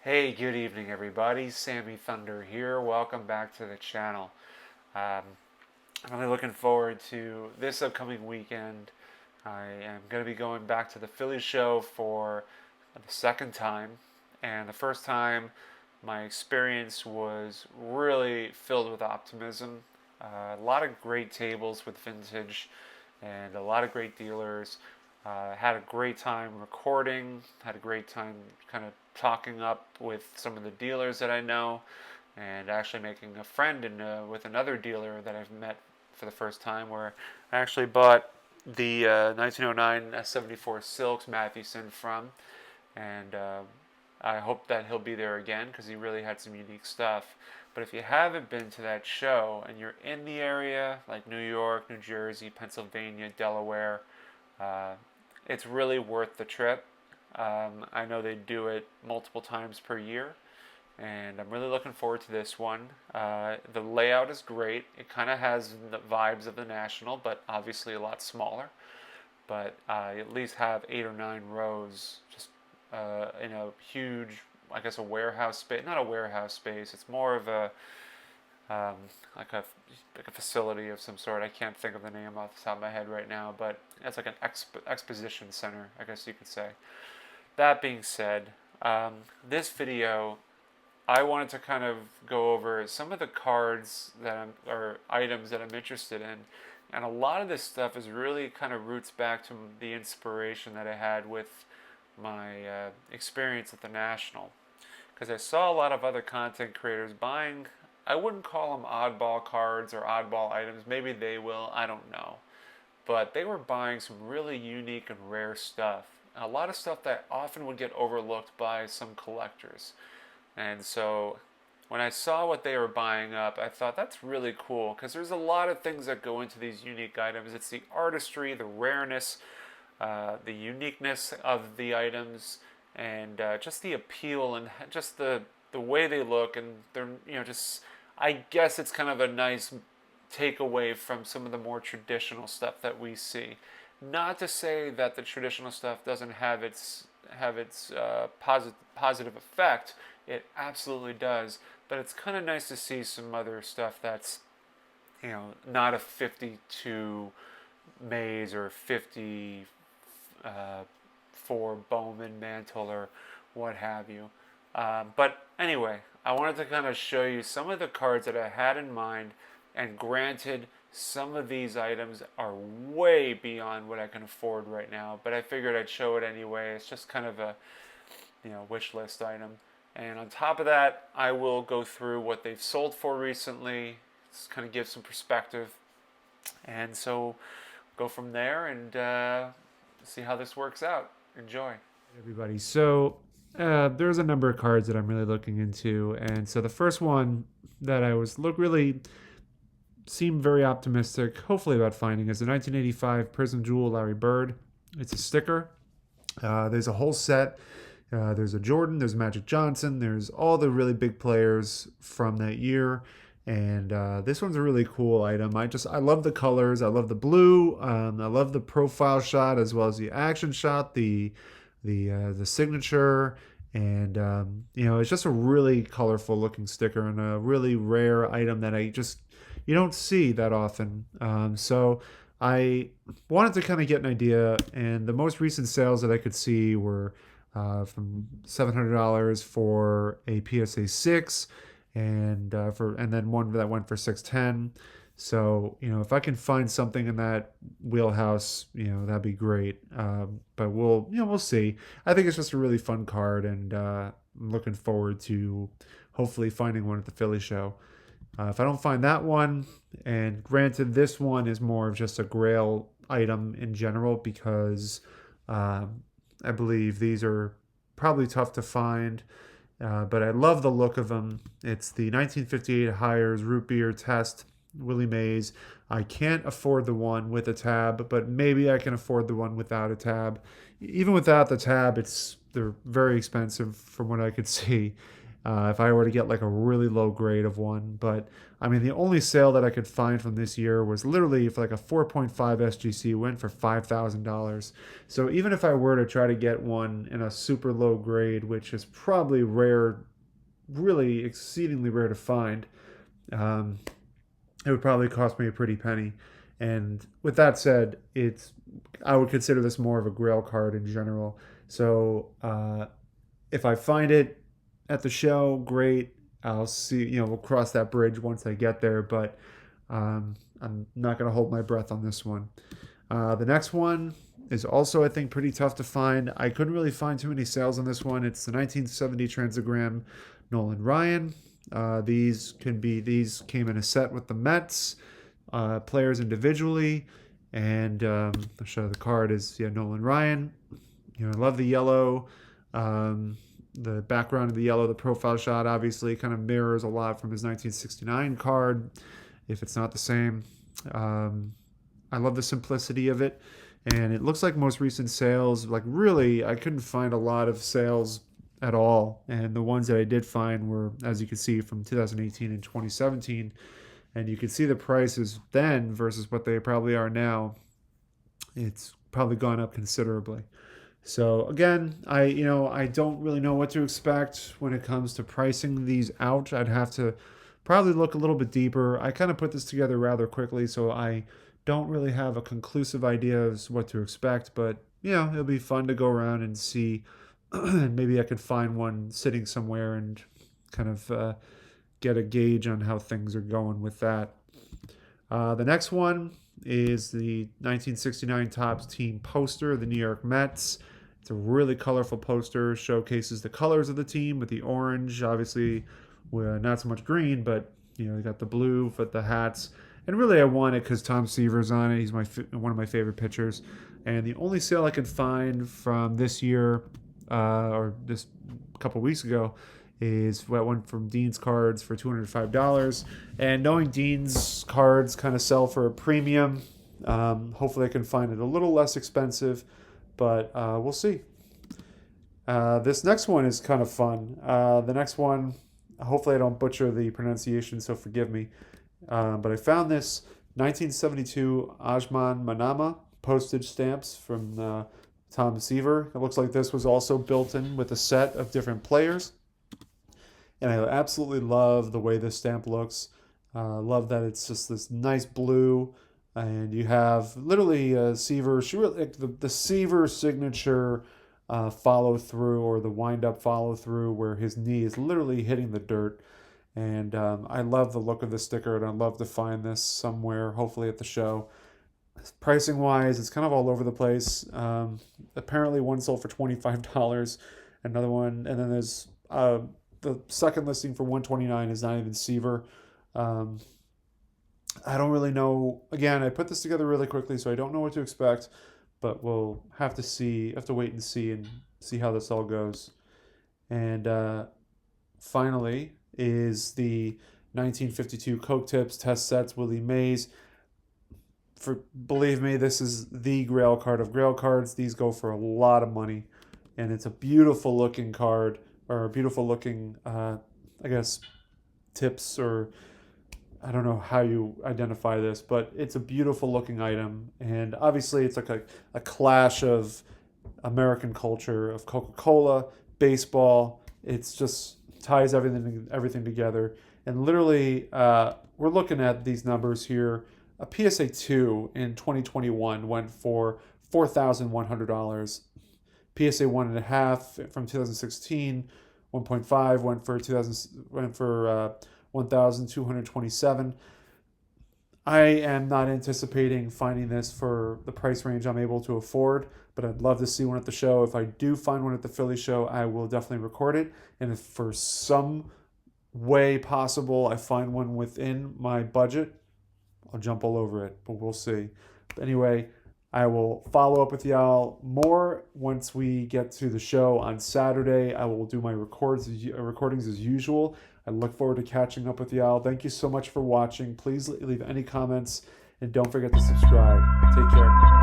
Hey, good evening, everybody. Sammy Thunder here. Welcome back to the channel. Um, I'm really looking forward to this upcoming weekend. I am going to be going back to the Philly show for the second time, and the first time my experience was really filled with optimism. A lot of great tables with vintage and a lot of great dealers. Had a great time recording, had a great time kind of talking up with some of the dealers that I know, and actually making a friend with another dealer that I've met for the first time, where I actually bought the 1909 S74 Silks Mathewson from, and I hope that he'll be there again because he really had some unique stuff. But if you haven't been to that show and you're in the area, like New York, New Jersey, Pennsylvania, Delaware, uh, it's really worth the trip. I know they do it multiple times per year, and I'm really looking forward to this one. The layout is great. It kind of has the vibes of the National, but obviously a lot smaller. But at least have 8 or 9 rows, just in a huge, I guess, a warehouse space. Not a warehouse space. It's more of a um, like a like a facility of some sort. I can't think of the name off the top of my head right now, but it's like an exposition center, I guess you could say. That being said, this video I wanted to kind of go over some of the cards or items that I'm interested in, and a lot of this stuff is really kind of roots back to the inspiration that I had with my experience at the National, because I saw a lot of other content creators buying. I wouldn't call them oddball cards or oddball items. Maybe they will. I don't know. But they were buying some really unique and rare stuff. A lot of stuff that often would get overlooked by some collectors. And so when I saw what they were buying up, I thought that's really cool because there's a lot of things that go into these unique items. It's the artistry, the rareness, the uniqueness of the items, and just the appeal and just the way they look, and they're just, I guess it's kind of a nice takeaway from some of the more traditional stuff that we see. Not to say that the traditional stuff doesn't have its positive effect. It absolutely does, but it's kind of nice to see some other stuff that's not a 52 Mays or 50 for Bowman mantle or what have you. But anyway, I wanted to kind of show you some of the cards that I had in mind, and granted, some of these items are way beyond what I can afford right now, but I figured I'd show it anyway. It's just kind of a wish list item. And on top of that, I will go through what they've sold for recently, just kind of give some perspective, and so go from there and see how this works out. Enjoy. Everybody. There's a number of cards that I'm really looking into, and so the first one that I was look really seemed very optimistic, hopefully about finding, is the 1985 Prism Jewel Larry Bird. It's a sticker. There's a whole set. There's a Jordan. There's Magic Johnson. There's all the really big players from that year. And this one's a really cool item. I love the colors. I love the blue. I love the profile shot as well as the action shot. The signature, and it's just a really colorful looking sticker and a really rare item that you don't see that often. So I wanted to kind of get an idea, and the most recent sales that I could see were from $700 for a PSA 6, and then one that went for 610. So if I can find something in that wheelhouse, that'd be great. But we'll see. I think it's just a really fun card, and I'm looking forward to hopefully finding one at the Philly show. If I don't find that one, and granted, this one is more of just a Grail item in general because I believe these are probably tough to find. But I love the look of them. It's the 1958 Hires Root Beer Test Willie Mays. I can't afford the one with a tab, but maybe I can afford the one without a tab. Even without the tab, they're very expensive from what I could see. if I were to get like a really low grade of one. But I mean, the only sale that I could find from this year was literally for like a 4.5 SGC went for $5,000. So even if I were to try to get one in a super low grade, which is probably rare, really exceedingly rare to find, um, it would probably cost me a pretty penny. And with that said, I would consider this more of a grail card in general. So if I find it at the show, great. I'll see. We'll cross that bridge once I get there. But I'm not going to hold my breath on this one. The next one is also, I think, pretty tough to find. I couldn't really find too many sales on this one. It's the 1970 Transagram Nolan Ryan. These came in a set with the Mets players individually, and I'll show the card is Nolan Ryan. I love the yellow. The background of the yellow, the profile shot obviously kind of mirrors a lot from his 1969 card, if it's not the same. I love the simplicity of it, and it looks like most recent sales, like really, I couldn't find a lot of sales at all, and the ones that I did find were, as you can see, from 2018 and 2017, and you can see the prices then versus what they probably are now. It's probably gone up considerably. So again, I don't really know what to expect when it comes to pricing these out. I'd have to probably look a little bit deeper. I kind of put this together rather quickly, so I don't really have a conclusive idea of what to expect, but it'll be fun to go around and see. And maybe I could find one sitting somewhere and kind of get a gauge on how things are going with that. The next one is the 1969 Topps team poster, the New York Mets. It's a really colorful poster, showcases the colors of the team with the orange, obviously, not so much green, but you got the blue for the hats. And really, I want it because Tom Seaver's on it. He's one of my favorite pitchers. And the only sale I could find from this year, or this couple weeks ago, is what went from Dean's Cards for $205. And knowing Dean's Cards kind of sell for a premium, hopefully I can find it a little less expensive, but we'll see. This next one is kind of fun. The next one, hopefully I don't butcher the pronunciation, so forgive me. But I found this 1972 Ajman Manama postage stamps from Tom Seaver. It looks like this was also built in with a set of different players. And I absolutely love the way this stamp looks. Love that it's just this nice blue. And you have literally Seaver, the Seaver signature follow through, or the wind up follow through, where his knee is literally hitting the dirt. And I love the look of the sticker, and I'd love to find this somewhere, hopefully at the show. Pricing wise, it's kind of all over the place. Apparently one sold for $25, another one, and then there's the second listing for $129 is not even Seaver. I don't really know. Again, I put this together really quickly, so I don't know what to expect, but we'll have to wait and see how this all goes. And finally is the 1952 Coke Tips Test Sets Willie Mays. Believe me, this is the grail card of grail cards. These go for a lot of money, and it's a beautiful looking card, or a beautiful looking, I guess, tips, or I don't know how you identify this, but it's a beautiful looking item. And obviously it's like a clash of American culture, of Coca-Cola, baseball. It's just ties everything together. And literally, we're looking at these numbers here. A PSA 2 in 2021 went for $4,100. PSA 1.5 from 2016, 1.5 went for $1,227. I am not anticipating finding this for the price range I'm able to afford, but I'd love to see one at the show. If I do find one at the Philly show, I will definitely record it. And if for some way possible I find one within my budget, I'll jump all over it, but we'll see. But anyway, I will follow up with y'all more once we get to the show on Saturday. I will do my recordings as usual. I look forward to catching up with y'all. Thank you so much for watching. Please leave any comments, and don't forget to subscribe. Take care.